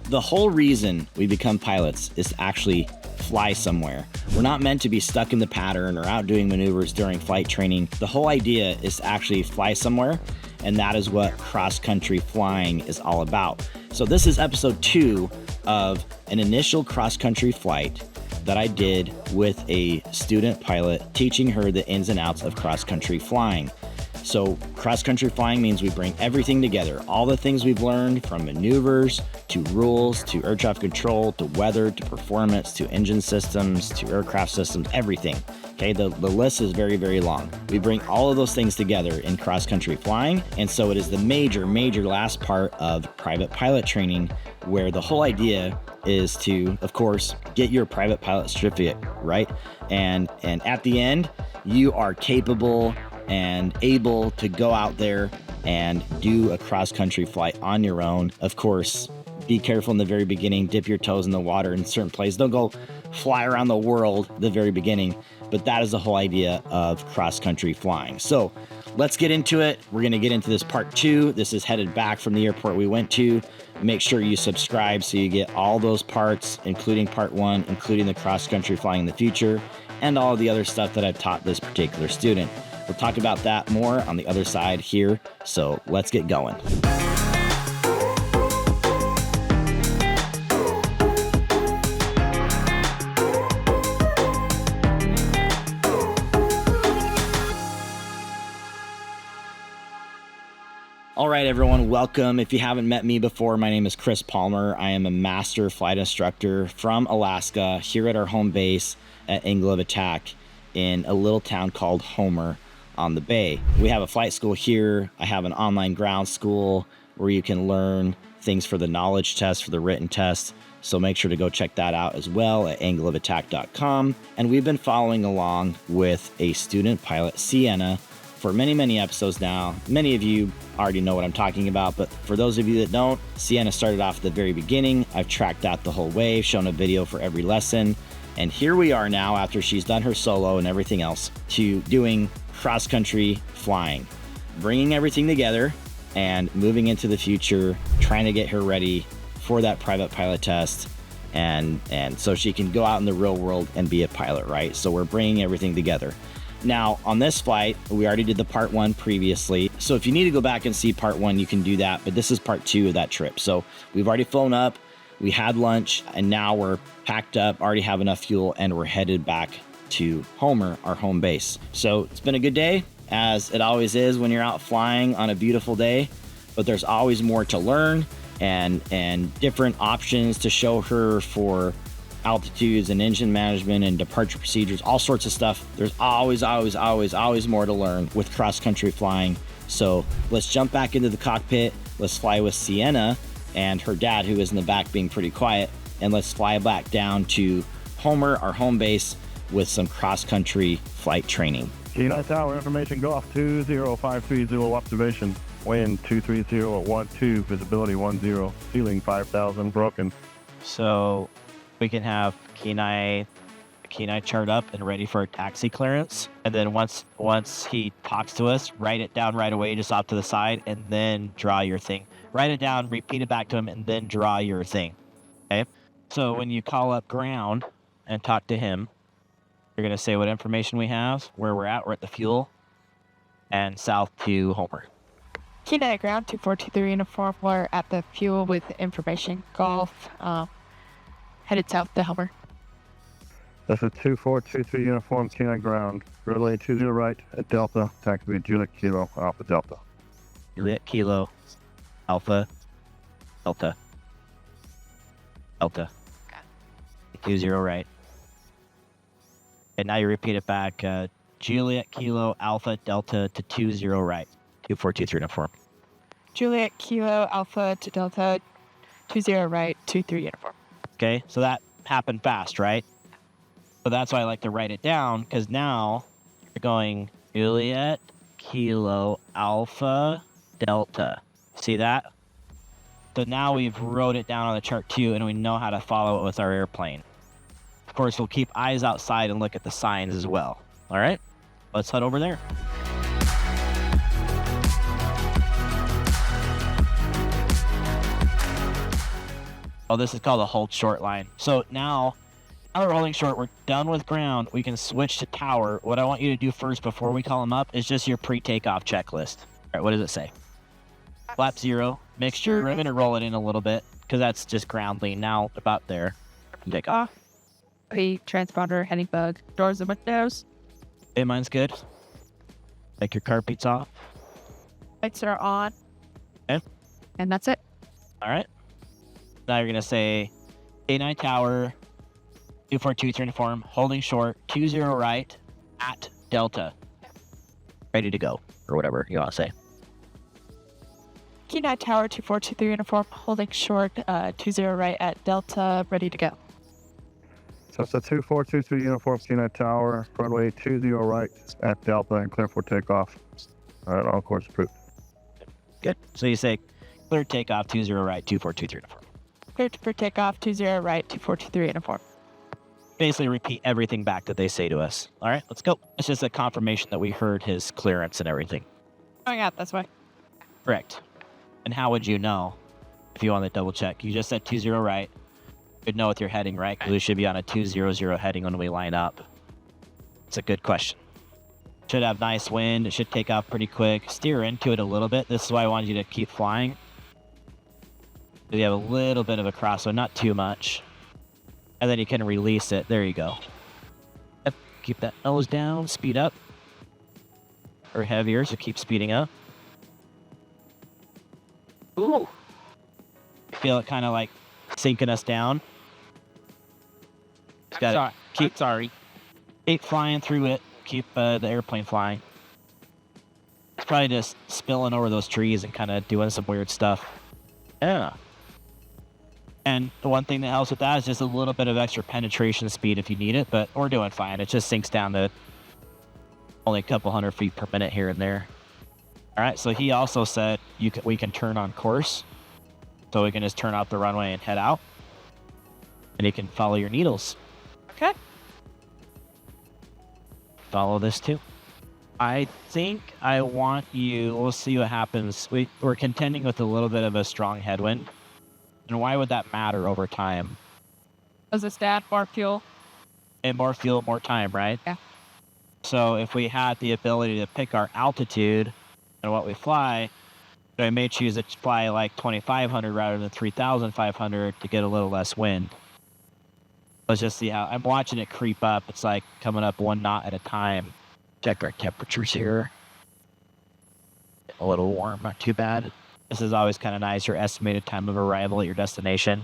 The whole reason we become pilots is to actually fly somewhere. We're not meant to be stuck in the pattern or out doing maneuvers during flight training. The whole idea is to actually fly somewhere, and that is what cross-country flying is all about. So this is episode 2 of an initial cross-country flight that I did with a student pilot, teaching her the ins and outs of cross-country flying. So cross-country flying means we bring everything together, all the things we've learned, from maneuvers to rules to air traffic control to weather to performance to engine systems to aircraft systems, everything. Okay, the list is very, very long. We bring all of those things together in cross-country flying, and so it is the major last part of private pilot training, where the whole idea is to, of course, get your private pilot certificate, right? And at the end, you are capable and able to go out there and do a cross-country flight on your own. Of course, be careful in the very beginning, dip your toes in the water in certain places. Don't go fly around the world at the very beginning, but that is the whole idea of cross-country flying. So let's get into it. We're gonna get into this part 2. This is headed back from the airport we went to. Make sure you subscribe so you get all those parts, including part 1, including the cross-country flying in the future, and all the other stuff that I've taught this particular student. We'll talk about that more on the other side here, so let's get going. All right, everyone, welcome. If you haven't met me before, my name is Chris Palmer. I am a master flight instructor from Alaska here at our home base at Angle of Attack in a little town called Homer on the Bay. We have a flight school here. I have an online ground school where you can learn things for the knowledge test, for the written test. So make sure to go check that out as well at angleofattack.com. And we've been following along with a student pilot, Sienna, for many episodes now. Many of you already know what I'm talking about, but for those of you that don't, Sienna started off at the very beginning. I've tracked that the whole way, shown a video for every lesson. And here we are now, after she's done her solo and everything else, to doing cross-country flying, bringing everything together and moving into the future, trying to get her ready for that private pilot test, and so she can go out in the real world and be a pilot, right? So we're bringing everything together. Now, on this flight, we already did the part 1 previously. So if you need to go back and see part 1, you can do that, but this is part 2 of that trip. So we've already flown up, we had lunch, and now we're packed up, already have enough fuel, and we're headed back to Homer, our home base. So it's been a good day, as it always is when you're out flying on a beautiful day, but there's always more to learn and different options to show her for altitudes and engine management and departure procedures, all sorts of stuff. There's always more to learn with cross-country flying. So let's jump back into the cockpit. Let's fly with Sienna and her dad, who is in the back being pretty quiet, and let's fly back down to Homer, our home base, with some cross-country flight training. Kenai Tower, information, go off 20530, observation, wind 23012, visibility 10, ceiling 5,000, broken. So we can have Kenai chart up and ready for a taxi clearance. And then once he talks to us, write it down right away, just off to the side, and then draw your thing. Write it down, repeat it back to him, and then draw your thing. Okay? So when you call up ground and talk to him, you're going to say what information we have, where we're at the fuel, and south to Homer. Kenai ground 2423 uniform. We're at the fuel with information. Golf, headed south to Homer. This is 2423 uniform, Kenai ground. Relay 20 right at Delta. Taxi Juliet Kilo Alpha Delta. Juliet Kilo Alpha Delta. Delta. 20 right. And now you repeat it back. Juliet Kilo Alpha Delta to 20 right. 2423 uniform. Juliet Kilo Alpha to Delta 20 right, 23 uniform. Okay, so that happened fast, right? So that's why I like to write it down, because now you're going Juliet Kilo Alpha Delta. See that? So now we've wrote it down on the chart too, and we know how to follow it with our airplane. Of course, we'll keep eyes outside and look at the signs as well. All right, let's head over there. Oh, this is called a hold short line. So now we're holding short. We're done with ground. We can switch to tower. What I want you to do first before we call them up is just your pre-takeoff checklist. All right, what does it say? Flap 0, mixture. I'm going to roll it in a little bit because that's just ground lean. Now about there. Take off. Transponder, heading bug, doors and windows. Hey, mine's good. Take your carpets off. Lights are on. Okay. And that's it. All right. Now you're going to say A9 tower, 242 uniform, holding short, 20 right at Delta. Ready to go, or whatever you want to say. K9 tower, 2423 uniform, holding short, 20 right at Delta, ready to go. So it's a 2423 uniform, K9 tower, runway 20 right at Delta, and clear for takeoff. All right, all course approved. Good. So you say clear takeoff, 20 right, 2423 uniform. Cleared for takeoff, 20 right, 2423 uniform. Basically repeat everything back that they say to us. All right, let's go. It's just a confirmation that we heard his clearance and everything. Oh yeah, that's why. Correct. And how would you know if you want to double check? You just said 20 right. You'd know with your heading, right? Because we should be on a 200 heading when we line up. It's a good question. Should have nice wind. It should take off pretty quick. Steer into it a little bit. This is why I wanted you to keep flying. You have a little bit of a crosswind, not too much. And then you can release it. There you go. Yep. Keep that nose down. Speed up. Or heavier, so keep speeding up. Ooh. Feel it kind of like sinking us down. Got it. Keep flying through it. Keep the airplane flying. It's probably just spilling over those trees and kind of doing some weird stuff. Yeah. And the one thing that helps with that is just a little bit of extra penetration speed if you need it, but we're doing fine. It just sinks down to only a couple 100 feet per minute here and there. All right, so he also said we can turn on course. So we can just turn off the runway and head out. And you can follow your needles. Okay. Follow this too. I think I want you, we'll see what happens. We're contending with a little bit of a strong headwind. And why would that matter over time? Does this add more fuel? And more fuel, more time, right? Yeah. So if we had the ability to pick our altitude and what we fly, I may choose to fly like 2,500 rather than 3,500 to get a little less wind. Let's just see how, I'm watching it creep up. It's like coming up 1 knot at a time. Check our temperatures here. A little warm, not too bad. This is always kind of nice, your estimated time of arrival at your destination.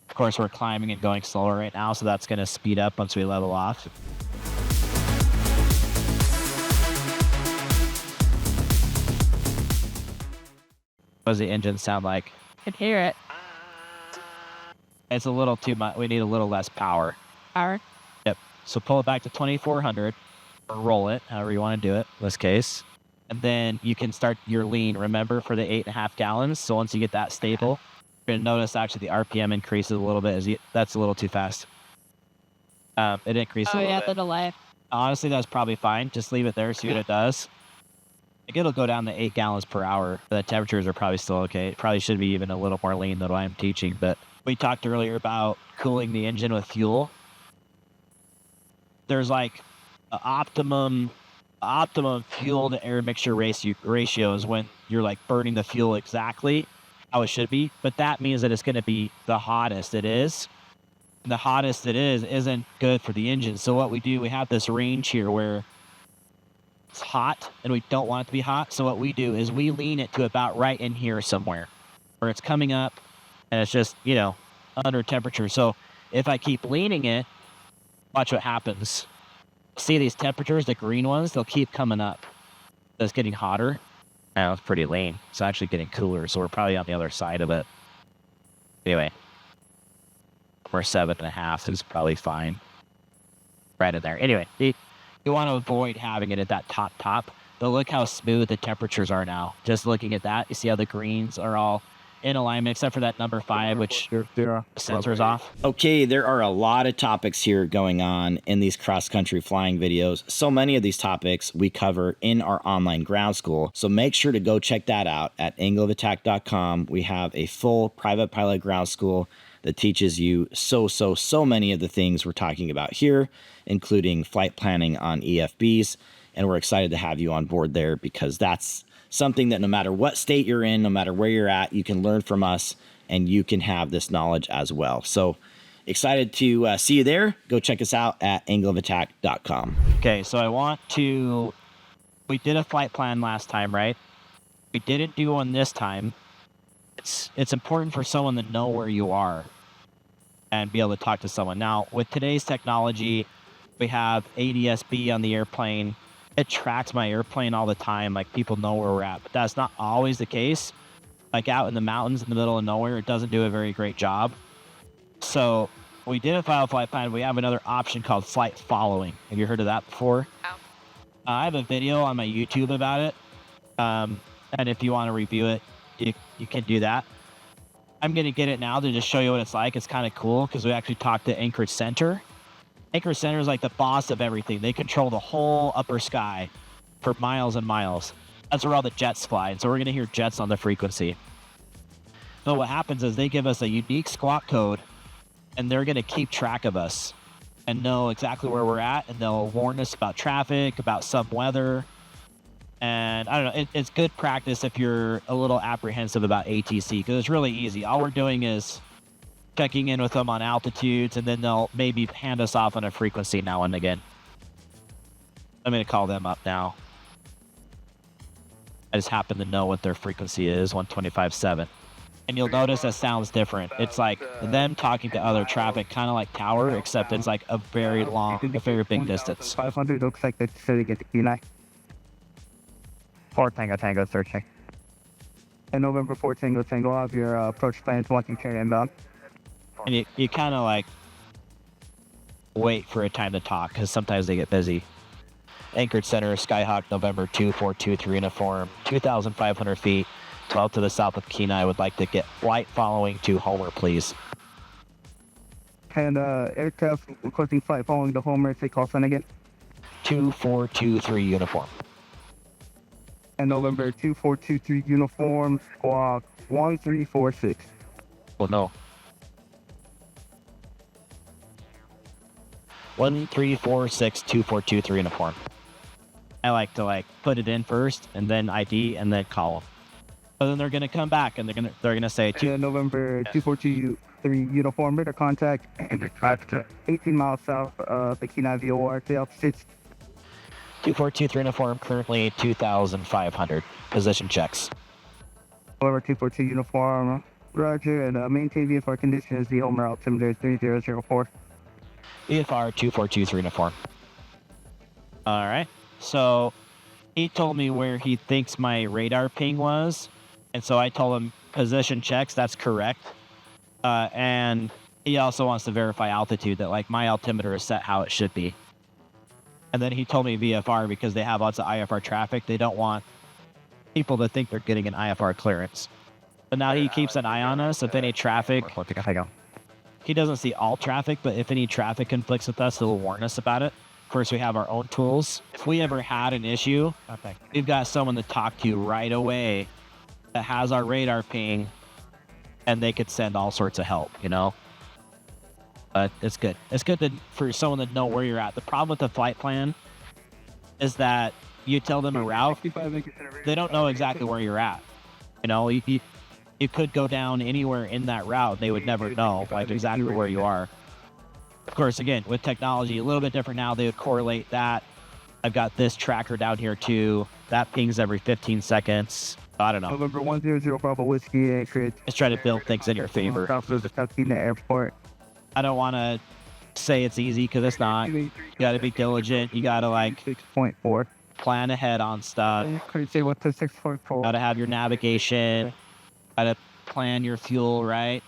Of course, we're climbing and going slower right now, so that's going to speed up once we level off. What does the engine sound like? Can hear it. It's a little too much. We need a little less power. Power. Yep. So pull it back to 2,400 or roll it, however you want to do it in this case. And then you can start your lean, remember, for the 8.5 gallons. So once you get that stable, you're going to notice actually the RPM increases a little bit. That's a little too fast. It increases a little bit. The delay. Honestly, that's probably fine. Just leave it there, see what it does. Like it'll go down to 8 gallons per hour. The temperatures are probably still okay. It probably should be even a little more lean than what I'm teaching. But we talked earlier about cooling the engine with fuel. There's like an optimum fuel to air mixture ratio is when you're like burning the fuel exactly how it should be. But that means that it's going to be the hottest it is. And the hottest it is isn't good for the engine. So what we do, we have this range here where it's hot and we don't want it to be hot. So what we do is we lean it to about right in here somewhere where it's coming up and it's just, under temperature. So if I keep leaning it, watch what happens. See these temperatures, the green ones, they'll keep coming up. So it's getting hotter. Now it's pretty lean. It's actually getting cooler. So we're probably on the other side of it. Anyway, we're 7.5. It's probably fine. Right in there. Anyway, you want to avoid having it at that top. But look how smooth the temperatures are now. Just looking at that, you see how the greens are all in alignment, except for that number 5, which the sensor's off. Okay, there are a lot of topics here going on in these cross-country flying videos. So many of these topics we cover in our online ground school. So make sure to go check that out at angleofattack.com. We have a full private pilot ground school that teaches you so many of the things we're talking about here, including flight planning on EFBs. And we're excited to have you on board there, because that's something that no matter what state you're in, no matter where you're at, you can learn from us and you can have this knowledge as well. So excited to see you there. Go check us out at angleofattack.com. Okay, so we did a flight plan last time, right? We didn't do one this time. It's important for someone to know where you are and be able to talk to someone. Now, with today's technology, we have ADS-B on the airplane. It tracks my airplane all the time. Like, people know where we're at, but that's not always the case. Like out in the mountains in the middle of nowhere, it doesn't do a very great job. So we did a flight plan. We have another option called flight following. Have you heard of that before? Oh. I have a video on my YouTube about it. And if you want to review it, you can do that. I'm going to get it now to just show you what it's like. It's kind of cool because we actually talked to Anchorage Center. Anchorage Center is like the boss of everything. They control the whole upper sky for miles and miles. That's where all the jets fly. And so we're going to hear jets on the frequency. So what happens is they give us a unique squawk code, and they're going to keep track of us and know exactly where we're at. And they'll warn us about traffic, about some weather. And I don't know, it's good practice if you're a little apprehensive about ATC, because it's really easy. All we're doing is checking in with them on altitudes, and then they'll maybe hand us off on a frequency now and again. I'm going to call them up now. I just happen to know what their frequency is, 125.7. And you'll notice that sounds different. It's like them talking to other traffic, kind of like tower, except it's like a very big distance. 500 looks like they're sitting at the Kenai. 4 Tango searching. And November 4 Tango, I'll have your approach plans walking carry inbound. And you kind of like wait for a time to talk, because sometimes they get busy. Anchorage Center, Skyhawk, November 2423 uniform, 2,500 feet, 12 to the south of Kenai. Would like to get flight following to Homer, please. And aircraft requesting flight following to Homer, say call sign again. 2423 uniform. And November 2423 uniform, squawk 1346. Well, no. 1346 2423 uniform. I like to put it in first, and then ID, and then call them. So then they're gonna come back, and they're gonna say November 2423 uniform, radar contact, and 18 miles south of the Kenai VOR, altitude 2423 uniform, currently 2,500. Position checks. November 242 uniform, roger, and maintain VFR condition is the Homer altimeter 3004. VFR 2423 uniform. All right. So he told me where he thinks my radar ping was, and so I told him position checks. That's correct. And he also wants to verify altitude, that my altimeter is set how it should be. And then he told me VFR because they have lots of IFR traffic. They don't want people to think they're getting an IFR clearance. But now he keeps an eye on us. If any traffic, he doesn't see all traffic, but if any traffic conflicts with us, he'll warn us about it. Of course, we have our own tools. If we ever had an issue, we've got someone to talk to right away that has our radar ping, and they could send all sorts of help, But it's good. It's good for someone to know where you're at. The problem with the flight plan is that you tell them a route, they don't know exactly where you're at. You could go down anywhere in that route. They would never know exactly where you are. Of course, again, with technology, a little bit different now. They would correlate that. I've got this tracker down here too. That pings every 15 seconds. I don't know. November 100 Bravo Whiskey, Anchorage. Just try to build things in your favor. South of the South Airport. I don't want to say it's easy, because it's not. You got to be diligent. You got to 6.4. plan ahead on stuff. Couldn't say what the 6.4. Got to have your navigation. Got to plan your fuel right.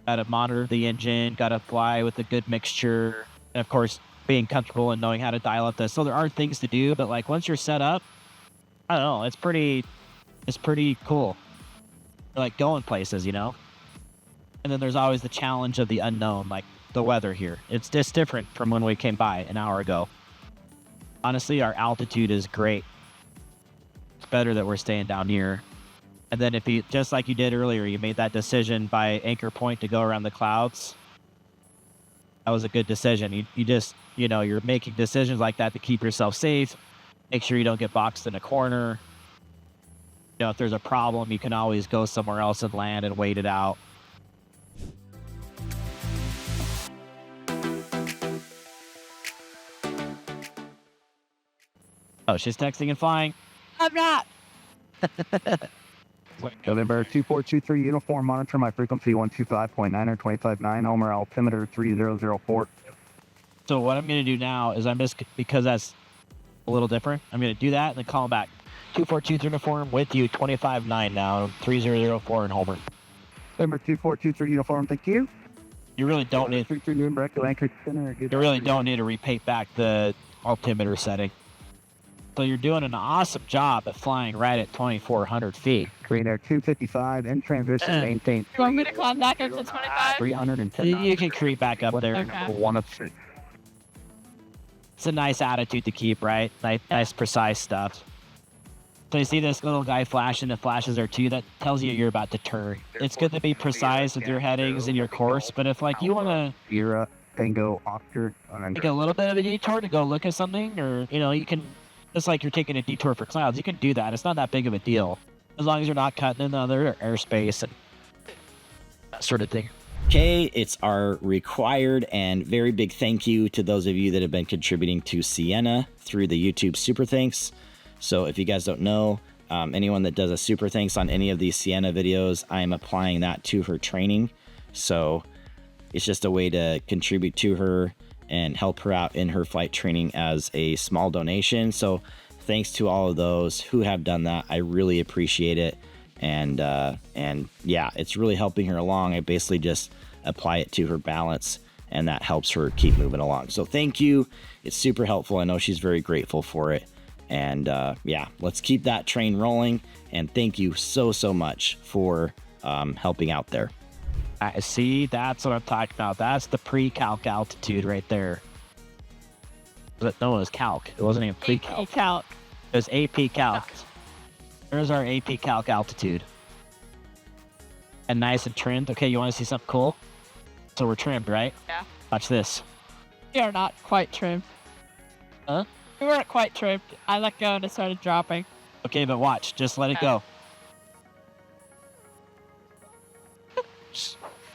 Got to monitor the engine. Got to fly with a good mixture. And of course, being comfortable and knowing how to dial up this. So there are things to do, but once you're set up, I don't know. It's pretty cool. Going places, And then there's always the challenge of the unknown, the weather here. It's just different from when we came by an hour ago. Honestly, our altitude is great. It's better that we're staying down here. And then if you, just like you did earlier, you made that decision by anchor point to go around the clouds, that was a good decision. You just, you're making decisions like that to keep yourself safe. Make sure you don't get boxed in a corner. If there's a problem, you can always go somewhere else and land and wait it out. Oh, she's texting and flying. I'm not. November 2423 uniform, monitor my frequency 125.9 or 25.9, Homer altimeter 3004. So what I'm going to do now is because that's a little different, I'm going to do that and then call him back. 242 uniform with you, 25.9 now, 3004 in Homer. November 2423 uniform, thank you. You really don't need. You really don't need to repeat back the altimeter setting. So you're doing an awesome job at flying right at 2,400 feet. Green Air 255 in transition, maintain. You want me to climb back up to 25? 310. You can creep back up there. Okay. One of three. It's a nice attitude to keep, right? Nice precise stuff. So you see this little guy flashing, the flashes are too, that tells you you're about to turn. It's good to be precise with your headings and your course, but if you want to Sierra, Tango, Oscar, take a little bit of a detour to go look at something, or, you can, just like you're taking a detour for clouds, you can do that. It's not that big of a deal, as long as you're not cutting into other airspace and that sort of thing. Okay, it's our required and very big thank you to those of you that have been contributing to Sienna through the YouTube Super Thanks. So if you guys don't know, anyone that does a Super Thanks on any of these Sienna videos, I'm applying that to her training. So it's just a way to contribute to her and help her out in her flight training as a small donation. So thanks to all of those who have done that. I really appreciate it. And yeah, it's really helping her along. I basically just apply it to her balance and that helps her keep moving along. So thank you. It's super helpful. I know she's very grateful for it. And yeah, let's keep that train rolling. And thank you so much for helping out there. I see, that's what I'm talking about. That's the pre-calc altitude right there. No, it was calc. It wasn't even pre-calc. Calc. It was AP calc. There's our AP calc altitude. And nice and trimmed. Okay, you want to see something cool? So we're trimmed, right? Yeah. Watch this. We are not quite trimmed. Huh? We weren't quite trimmed. I let go and it started dropping. Okay, but watch. Just let it go.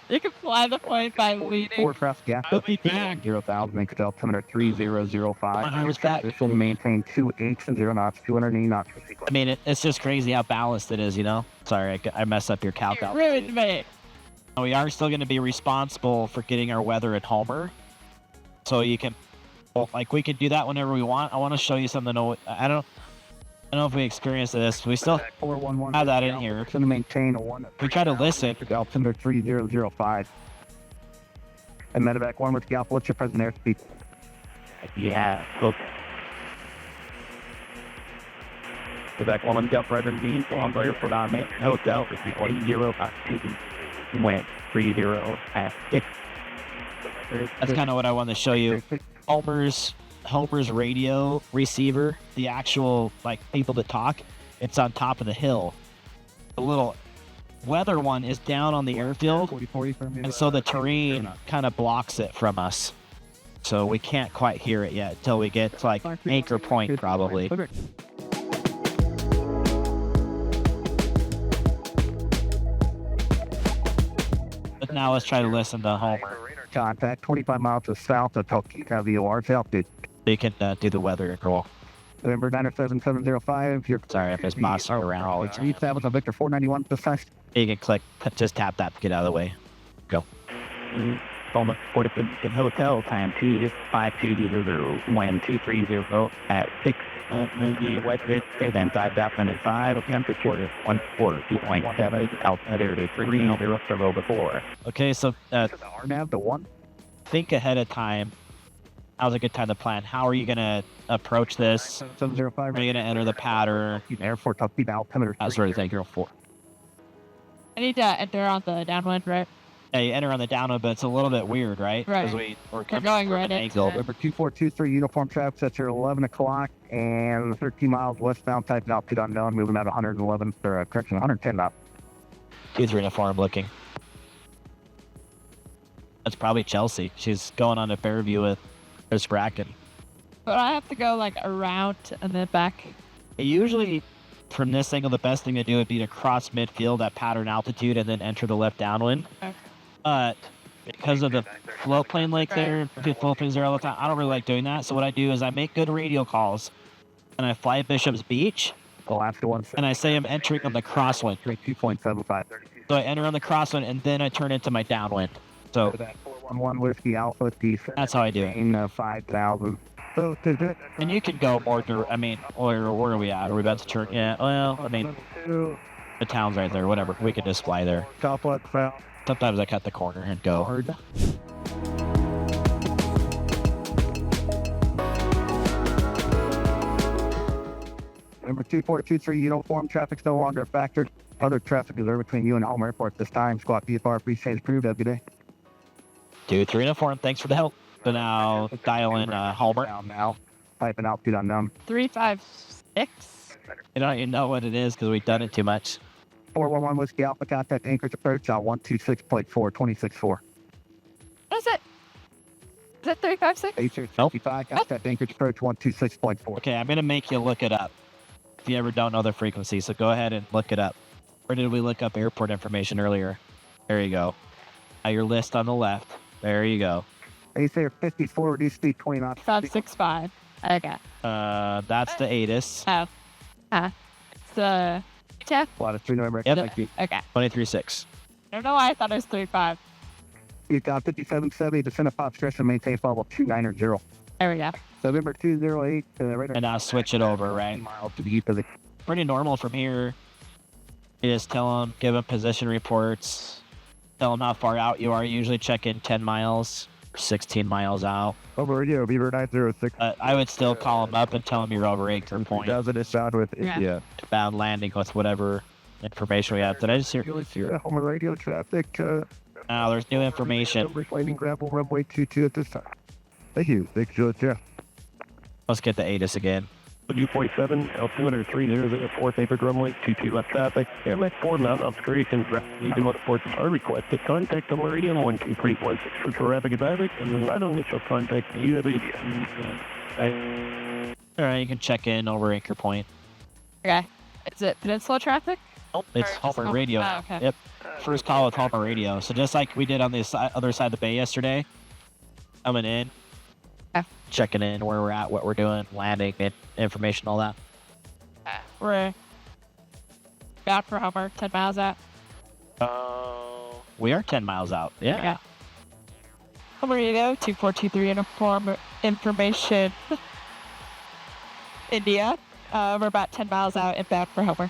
You can fly the plane by leading. 4 thrust gas. Put me back. 0,000, make altimeter 3005. I was back. This will maintain 2 H and 0 knots, 280 knots for sequence. I mean, it's just crazy how balanced it is, Sorry, I messed up your calc You altitude. ruined me. We are still going to be responsible for getting our weather at Homer. So you can, we can do that whenever we want. I want to show you something. I don't know if we experienced this. We still 411. have that in here. It's going to maintain a 1. We try to listen. Altimeter 3005. And medevac 1 with Galp, what's your present airspeed? Yeah. Look. Medevac 1 with Galp, present being on player for Dominant Hotel, 3052. Went 3056. That's kind of what I want to show you. Homer's radio receiver, the actual people that talk, it's on top of the hill. The little weather one is down on the airfield, and so the terrain kind of blocks it from us. So we can't quite hear it yet until we get to anchor point probably. But now let's try to listen to Homer. Contact 25 miles to south of Tokyo VOR altitude. They can do the weather roll. November 97705. Your Sorry if it's bossing around. It's established on Victor 491 precise. You can click, just tap that to get out of the way. Go. Phone 45 hotel time 25200 when 230 at 6 West then 5.5 attempt quarter 142.7 altimeter 30 over 4. Okay, so RNAV the 1. think ahead of time. Now's a good time to plan. How are you going to approach this? 705. Are you going to enter the pattern? Airport altimeter That sort of thing. 4. I need to enter on the downwind, right? Yeah, you enter on the downwind, but it's a little bit weird, right? Right. We're We're coming going from right an into angle. it. November 2423 uniform traffic sets here 11 o'clock and 13 miles westbound, typing altitude unknown, moving at 111, or correction, 110 knots. 2-3 uniform looking. That's probably Chelsea. She's going on to Fairview with Chris Bracken. But I have to go like around and then back. Usually, from this angle, the best thing to do would be to cross midfield at pattern altitude and then enter the left downwind. Okay. But because of the float plane lake there, the float planes there all the time, I don't really like doing that. So what I do is I make good radio calls, and I fly Bishop's Beach, Alaska 1 and I say I'm entering on the crosswind. 2.75. So I enter on the crosswind, and then I turn into my downwind. So That 411 Whiskey Alpha descent. that's how I do it. 5,000. So, to do it, And you can go more I mean, where are we at? Are we about to turn? Yeah, well, I mean, the town's right there, whatever. We could just fly there. Southwest south. Sometimes I cut the corner and go. Number 2423 uniform traffic's no longer a factor. Other traffic is there between you and Home Airport this time. Squawk BFR, appreciate approved. Have a good day. 2-3 uniform. Thanks for the help. So now dial in Halbert. Down now. Typing altitude unknown. 356. You don't even know what it is because we've done it too much. 411 Whiskey Alpha, contact Anchorage approach on 126.4, 26.4. What is it? Is it 356? 8655, contact Anchorage approach 126.4. Okay, I'm going to make you look it up if you ever don't know the frequency. So go ahead and look it up. Where did we look up airport information earlier? There you go. Now your list on the left. There you go. Acer 54, reduced speed 20 knots. 565. Okay. That's the ATIS. Oh. It's the TF. A lot of 3 November. Yep. Thank you. Okay. 23.6. I don't know why I thought it was 35. You got 5770, descend of pop stress and maintain level 290. There we go. November 208, radar. And now switch it over, right? Miles to the east of the Pretty normal from here. You just tell them, give them position reports, tell them how far out you are. Usually check in 10 miles or 16 miles out. over radio, Beaver 906. I would still call them up and tell them you're over anchor point. Does it sound with Yeah. yeah. Bound landing with whatever information we have. Did I just hear? Home radio traffic. No, there's new information. Reclaiming gravel runway 22 at this time. Thank you. Thank you, George. Let's get the ATIS again. U47, altimeter 30, 4 paper runway 22 left traffic. Airmax 4 mount obscuration. Even what ports are requested. Contact the Meridian 12316 for traffic and traffic. And then right initial contact you have All right, you can check in over anchor point. Okay. Is it peninsula traffic? Oh, it's Or just Halbert Hal- Radio. Oh, okay. Yep. First call with Halbert Radio. So just like we did on the other side of the bay yesterday, coming in, Okay. checking in where we're at, what we're doing, landing, information, all that. We're bound for Homer, 10 miles out. We are 10 miles out. Yeah. Yeah. Homer Radio, 2423 uniform information. India. We're about 10 miles out inbound for Homer.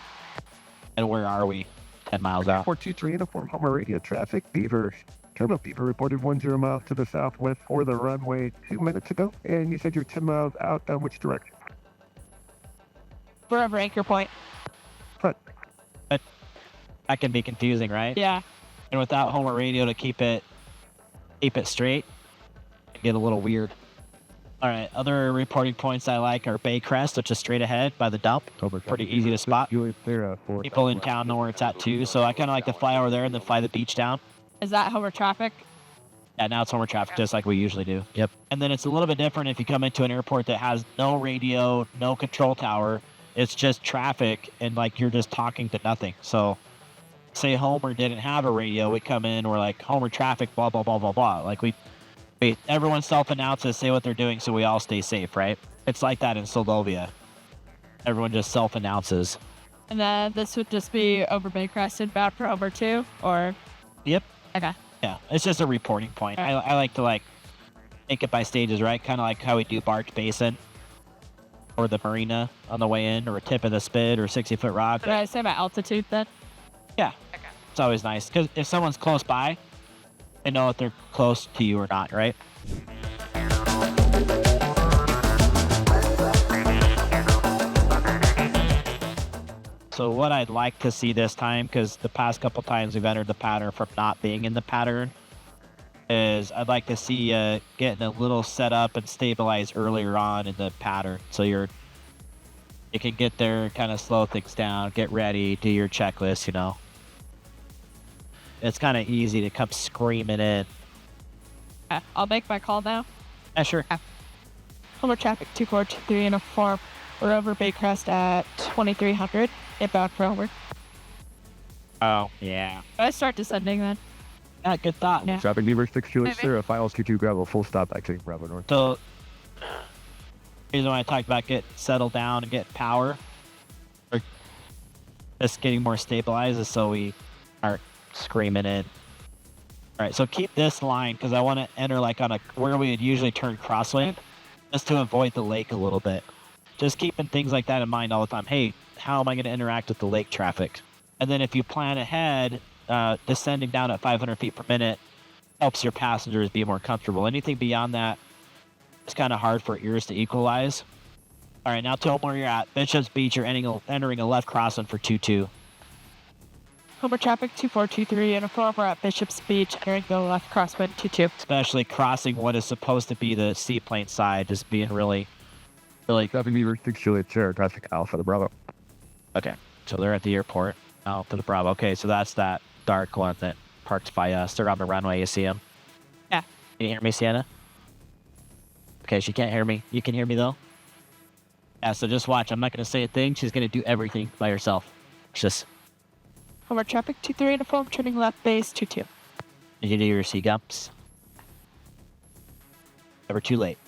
And where are we? 10 miles out. 423 uniform Homer radio traffic. Beaver. Terminal Beaver reported 10 miles to the southwest for the runway 2 minutes ago. And you said you're 10 miles out. Which direction? We're over anchor point. But That can be confusing, right? Yeah. And without Homer Radio to keep it straight, it get a little weird. All right, other reporting points I like are Baycrest, which is straight ahead by the dump. Pretty easy to spot. People in town know where it's at too, so I kind of like to fly over there and then fly the beach down. Is that Homer traffic? Yeah, now it's Homer traffic, just like we usually do. Yep. And then it's a little bit different if you come into an airport that has no radio, no control tower. It's just traffic, and like you're just talking to nothing. So, say Homer didn't have a radio, we come in, we're like Homer traffic, blah blah blah blah blah. Like everyone self-announces, say what they're doing, so we all stay safe, right? It's like that in Solovia. Everyone just self-announces. And then this would just be over Baycrest inbound for Homer 2, or? Yep. Okay. Yeah, it's just a reporting point. I like to make it by stages, right? Kind of like how we do Bark Basin, or the marina on the way in, or a tip of the spit, or 60-foot rock. Did I say about altitude then? Yeah, it's always nice because if someone's close by, they know if they're close to you or not, right? So what I'd like to see this time, because the past couple times we've entered the pattern from not being in the pattern, is I'd like to see you getting a little set up and stabilized earlier on in the pattern. So you can get there, kind of slow things down, get ready, do your checklist, you know. It's kind of easy to come screaming in. I'll make my call now. Yeah, sure. Homer traffic 2423 and a 4. We're over Baycrest at 2300. Inbound for Homer. Oh, yeah. I start descending then. Yeah, good thought. Yeah. Traffic Beaver 6 Juliet Maybe. Sierra, Files 22 Gravel, full stop, exiting Bravo North. So, the reason why I talked about get settled down and get power, or just getting more stabilized, is so we aren't screaming in. All right, so keep this line because I want to enter like on where we would usually turn crosswind, just to avoid the lake a little bit. Just keeping things like that in mind all the time. Hey, how am I going to interact with the lake traffic? And then if you plan ahead, descending down at 500 feet per minute helps your passengers be more comfortable. Anything beyond that, it's kind of hard for ears to equalize. All right, now tell them where you're at. Bishop's Beach, you're entering a left crossing for 2-2. Homer traffic 2423 and a 4. We're at Bishop's Beach. Entering the left crosswind 22. Especially crossing what is supposed to be the seaplane side, just being really. Traffic Beaver 6 Juliet Sierra, traffic Alpha to Bravo. Okay, so they're at the airport. Oh, to the Bravo. Okay, so that's that dark one that parked by us. They're on the runway. You see them? Yeah. Can you hear me, Sienna? Okay, she can't hear me. You can hear me, though? Yeah, so just watch. I'm not going to say a thing. She's going to do everything by herself. Just, Homer traffic 23 and a 4. Turning left base 22. you can do your sea gumps. Never too late.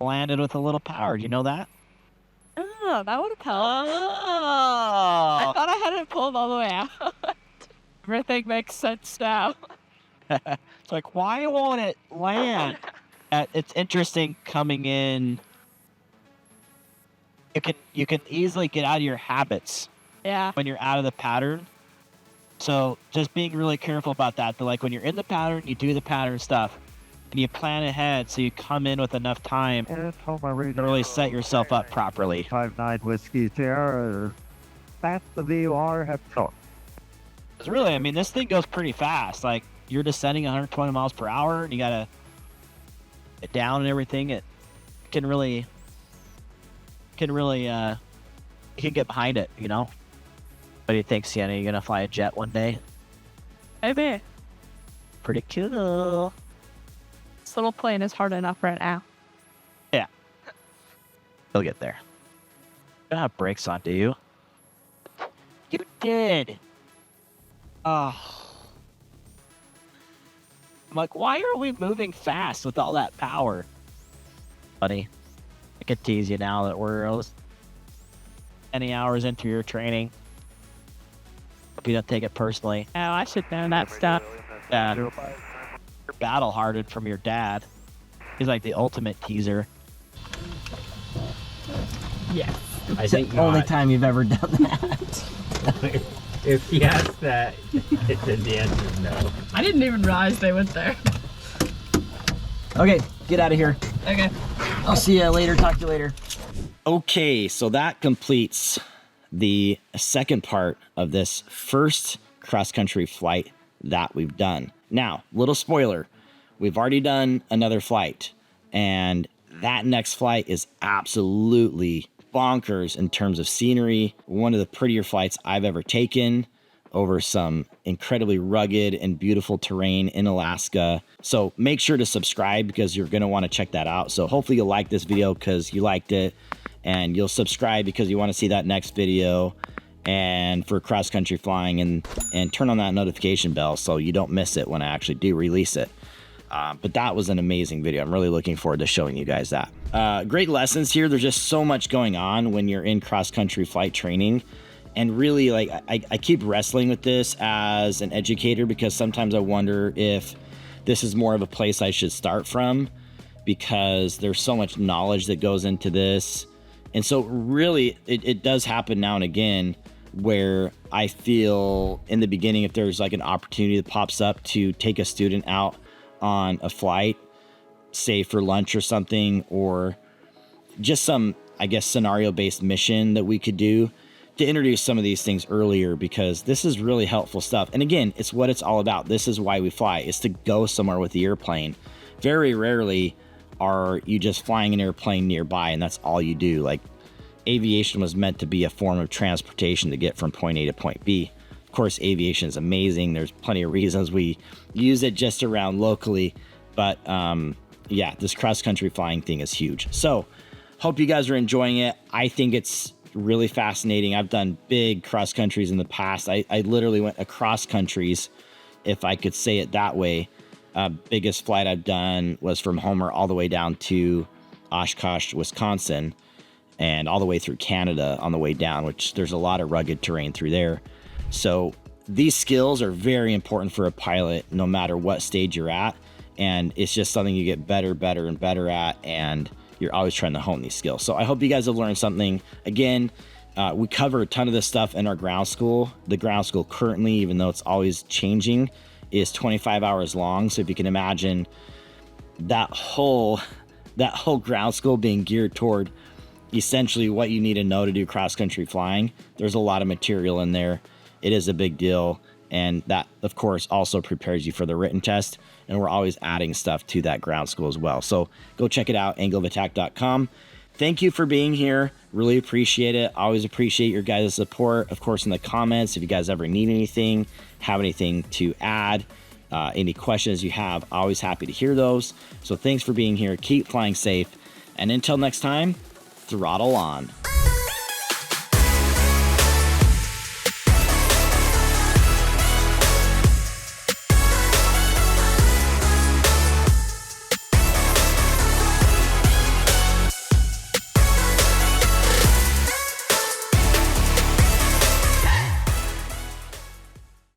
Landed with a little power. Do you know that? Oh, that would have helped. Oh! I thought I had it pulled all the way out. Everything makes sense now. It's like, why won't it land? It's interesting coming in. You can easily get out of your habits Yeah. when you're out of the pattern. So just being really careful about that. Like when you're in the pattern, you do the pattern stuff, and you plan ahead so you come in with enough time And Homer Radio. to really set yourself up properly. 59 Whiskey Sierra, that's the VOR have talked. 'Cause really, I mean, this thing goes pretty fast. Like you're descending 120 miles per hour, and you gotta get down and everything. It can really, you can get behind it. You know. What do you think, Sienna? You gonna fly a jet one day? Maybe. Pretty cool. This little plane is hard enough right now. You'll get there. You don't have brakes on, do you? You did. Oh. I'm like, why are we moving fast with all that power? Buddy, I can tease you now that we're almost any hours into your training. Hope you don't take it personally. Oh, I should know that stuff. You're battle hardened from your dad. He's like the ultimate teaser. Yes. I think Only not. time you've ever done that. If he asks that, then the answer is no. I didn't even realize they went there. Okay, get out of here. Okay. I'll see you later. Talk to you later. Okay, so that completes the second part of this first cross-country flight that we've done. Now, little spoiler, we've already done another flight, and that next flight is absolutely bonkers in terms of scenery. One of the prettier flights I've ever taken. over some incredibly rugged and beautiful terrain in Alaska. So make sure to subscribe because you're going to want to check that out. So hopefully you'll like this video because you liked it, and you'll subscribe because you want to see that next video and for cross country flying, and turn on that notification bell so you don't miss it when I actually do release it. But that was an amazing video. I'm really looking forward to showing you guys that. Great lessons here. There's just so much going on when you're in cross country flight training. And really, like, I keep wrestling with this as an educator because sometimes I wonder if this is more of a place I should start from, because there's so much knowledge that goes into this. And so really, it does happen now and again where I feel in the beginning, if there's like an opportunity that pops up to take a student out on a flight, say for lunch or something, or just some, I guess, scenario-based mission that we could do, to introduce some of these things earlier, because this is really helpful stuff. And again, it's what it's all about. This is why we fly, is to go somewhere with the airplane. Very rarely are you just flying an airplane nearby and that's all you do. Like, aviation was meant to be a form of transportation to get from point A to point B. Of course, aviation is amazing. There's plenty of reasons we use it just around locally. But yeah, this cross-country flying thing is huge. So hope you guys are enjoying it. I think it's really fascinating. I've done big cross countries in the past. I literally went across countries, if I could say it that way. Biggest flight I've done was from Homer all the way down to Oshkosh, Wisconsin, and all the way through Canada on the way down, which there's a lot of rugged terrain through there. So these skills are very important for a pilot, no matter what stage you're at. And it's just something you get better, and better at. And you're always trying to hone these skills. So I hope you guys have learned something. Again, we cover a ton of this stuff in our ground school. The ground school currently, even though it's always changing, is 25 hours long. So if you can imagine that whole ground school being geared toward essentially what you need to know to do cross-country flying, there's a lot of material in there. It is a big deal. And that, of course, also prepares you for the written test. And we're always adding stuff to that ground school as well. So go check it out, angleofattack.com. Thank you for being here. Really appreciate it. Always appreciate your guys' support. Of course, in the comments, if you guys ever need anything, have anything to add, any questions you have, always happy to hear those. So thanks for being here. Keep flying safe. And until next time, throttle on.